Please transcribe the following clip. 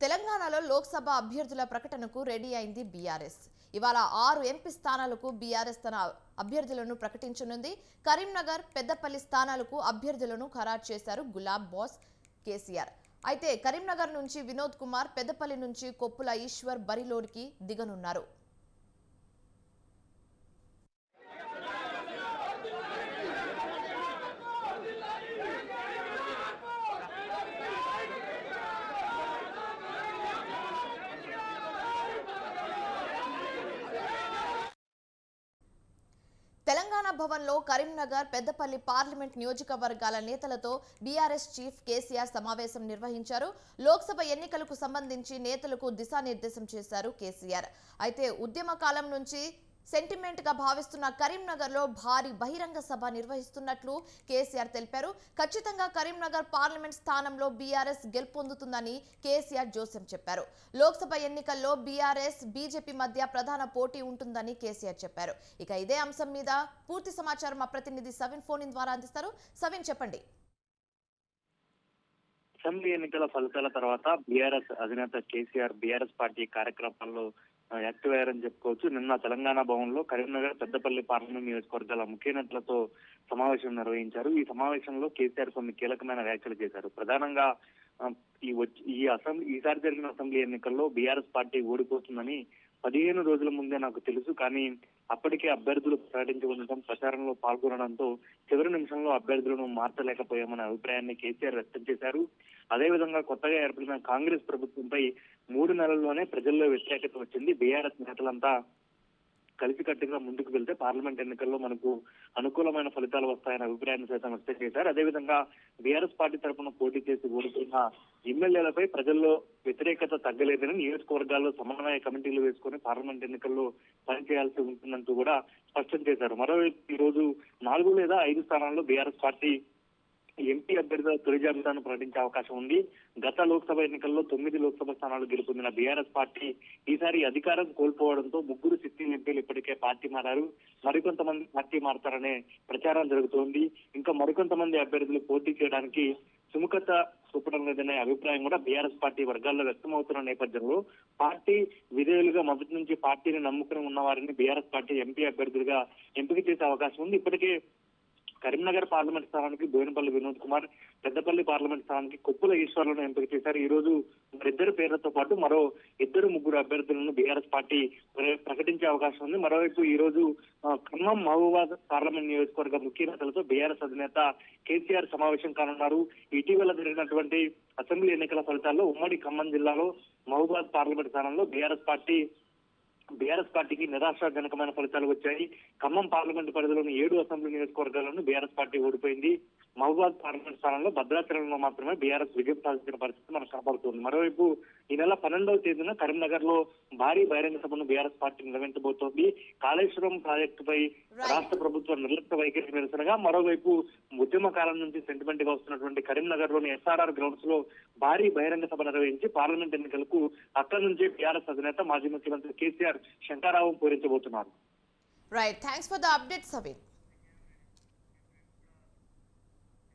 తెలంగాణలో లోక్సభ అభ్యర్థుల ప్రకటనకు రెడీ అయింది బీఆర్ఎస్. ఇవాళ 6 ఎంపీ స్థానాలకు బీఆర్ఎస్ తన అభ్యర్థులను ప్రకటించనుంది. కరీంనగర్, పెద్దపల్లి స్థానాలకు అభ్యర్థులను ఖరారు చేశారు గులాబ్ బాస్ కేసీఆర్. అయితే కరీంనగర్ నుంచి వినోద్ కుమార్, పెద్దపల్లి నుంచి కొప్పుల ఈశ్వర్ బరిలోకి దిగనున్నారు. తెలంగాణ భవన్లో కరీంనగర్, పెద్దపల్లి పార్లమెంట్ నియోజకవర్గాల నేతలతో బీఆర్ఎస్ చీఫ్ కేసీఆర్ సమావేశం నిర్వహించారు. లోక్సభ ఎన్నికలకు సంబంధించి నేతలకు దిశానిర్దేశం చేశారు కేసీఆర్. అయితే ఉద్యమ కాలం నుంచి సెంటిమెంట్ గా భావిస్తున్న కరీంనగర్ లో భారీ బహిరంగ సభ నిర్వహిస్తున్నట్లు కేసీఆర్ తెలిపారు. ఖచ్చితంగా కరీంనగర్ పార్లమెంట్ స్థానంలో బీఆర్ఎస్ గెలుపొందుతుందని కేసీఆర్ జోస్యం చెప్పారు. లోక్సభ ఎన్నికల్లో బీఆర్ఎస్, బీజేపీ మధ్య ప్రధాన పోటీ ఉంటుందని కేసీఆర్ చెప్పారు. ఇక ఇదే అంశం మీద పూర్తి సమాచారం మా ప్రతినిధి సవిన్ ఫోన్ ఇన్ ద్వారా అందిస్తారు. సవిన్, చెప్పండి. అసెంబ్లీ ఎన్నికల ఫలితాల తర్వాత బీఆర్ఎస్ అధినేత కేసీఆర్ బీఆర్ఎస్ పార్టీ కార్యక్రమాల్లో యాక్టివ్ అయ్యారని చెప్పుకోవచ్చు. నిన్న తెలంగాణ భవన్ లో కరీంనగర్, పెద్దపల్లి పార్లమెంట్ నియోజకవర్గాల ముఖ్య నేతలతో సమావేశం నిర్వహించారు. ఈ సమావేశంలో కేసీఆర్ కొన్ని కీలకమైన వ్యాఖ్యలు చేశారు. ప్రధానంగా ఈసారి జరిగిన అసెంబ్లీ ఎన్నికల్లో బీఆర్ఎస్ పార్టీ ఓడిపోతుందని 15 రోజుల ముందే నాకు తెలుసు, కానీ అప్పటికే అభ్యర్థులు ప్రకటించి ఉండటం, ప్రచారంలో పాల్గొనడంతో చివరి నిమిషంలో అభ్యర్థులను మార్చలేకపోయామనే అభిప్రాయాన్ని కేసీఆర్ వ్యక్తం చేశారు. అదేవిధంగా కొత్తగా ఏర్పడిన కాంగ్రెస్ ప్రభుత్వంపై 3 నెలల్లోనే ప్రజల్లో వ్యతిరేకత వచ్చింది. బీఆర్ఎస్ నేతలంతా కలిసికట్టుగా ముందుకు వెళ్తే పార్లమెంట్ ఎన్నికల్లో మనకు అనుకూలమైన ఫలితాలు వస్తాయనే అభిప్రాయాన్ని సైతం వ్యక్తం చేశారు. అదేవిధంగా బీఆర్ఎస్ పార్టీ తరఫున పోటీ చేసి ఓడిపోయిన ఎమ్మెల్యేలపై ప్రజల్లో వ్యతిరేకత తగ్గలేదని, నియోజకవర్గాల్లో సమన్వయ కమిటీలు వేసుకుని పార్లమెంట్ ఎన్నికల్లో పనిచేయాల్సి ఉంటుందంటూ కూడా స్పష్టం చేశారు. మరోవైపు ఈ రోజు 4 లేదా 5 స్థానాల్లో బీఆర్ఎస్ పార్టీ ఎంపీ అభ్యర్థుల తొలి జాబితాను ప్రకటించే అవకాశం ఉంది. గత లోక్సభ ఎన్నికల్లో 9 లోక్సభ స్థానాలు గెలుపొందిన బీఆర్ఎస్ పార్టీ ఈసారి అధికారం కోల్పోవడంతో 3 సిట్టింగ్ ఎంపీలు ఇప్పటికే పార్టీ మారారు. మరికొంతమంది పార్టీ మారతారనే ప్రచారం జరుగుతోంది. ఇంకా మరికొంతమంది అభ్యర్థులు పోటీ చేయడానికి సుముఖత చూపడం లేదనే అభిప్రాయం కూడా బీఆర్ఎస్ పార్టీ వర్గాల్లో వ్యక్తమవుతున్న నేపథ్యంలో పార్టీ విధేయులుగా మొదటి నుంచి పార్టీని నమ్ముకుని ఉన్న వారిని బీఆర్ఎస్ పార్టీ ఎంపీ అభ్యర్థులుగా ఎంపిక చేసే అవకాశం ఉంది. ఇప్పటికే కరీంనగర్ పార్లమెంట్ స్థానానికి బోయినపల్లి వినోద్ కుమార్, పెద్దపల్లి పార్లమెంట్ స్థానానికి కొప్పుల ఈశ్వర్లను ఎంపిక చేశారు. ఈ రోజు మరిద్దరు పేర్లతో పాటు మరో 2-3 అభ్యర్థులను బీఆర్ఎస్ పార్టీ ప్రకటించే అవకాశం ఉంది. మరోవైపు ఈ రోజు ఖమ్మం, మహబూబాద్ పార్లమెంట్ నియోజకవర్గ ముఖ్య నేతలతో బీఆర్ఎస్ అధినేత కేసీఆర్ సమావేశం కానున్నారు. ఇటీవల జరిగినటువంటి అసెంబ్లీ ఎన్నికల ఫలితాల్లో ఉమ్మడి ఖమ్మం జిల్లాలో మహబూబాద్ పార్లమెంట్ స్థానంలో బీఆర్ఎస్ పార్టీకి నిరాశాజనకమైన ఫలితాలు వచ్చాయి. ఖమ్మం పార్లమెంటు పరిధిలోని 7 అసెంబ్లీ నియోజకవర్గాలను బీఆర్ఎస్ పార్టీ ఓడిపోయింది. మహబూబాద్ పార్లమెంట్ స్థానంలో భద్రాచలంలో మాత్రమే బీఆర్ఎస్ విజయం సాధించిన పరిస్థితి మనకు కనబడుతుంది. మరోవైపు ఈ నెల 12వ తేదీన కరీంనగర్ లో భారీ బహిరంగ సభను బీఆర్ఎస్ పార్టీ నిర్వహించబోతోంది. కాళేశ్వరం ప్రాజెక్టుపై రాష్ట్ర ప్రభుత్వం నిర్లక్ష్య వైఖరి నిరసనగా మరోవైపు ఉద్యమ కాలం నుంచి సెంటిమెంట్ గా వస్తున్నటువంటి కరీంనగర్ లోని ఎస్ఆర్ఆర్ గ్రౌండ్స్ లో భారీ బహిరంగ సభ నిర్వహించి పార్లమెంట్ ఎన్నికలకు అక్కడి నుంచే బీఆర్ఎస్ అధినేత మాజీ ముఖ్యమంత్రి కేసీఆర్ శంకరావం పూరించబోతున్నారు. Right, thanks for the update సవిన్.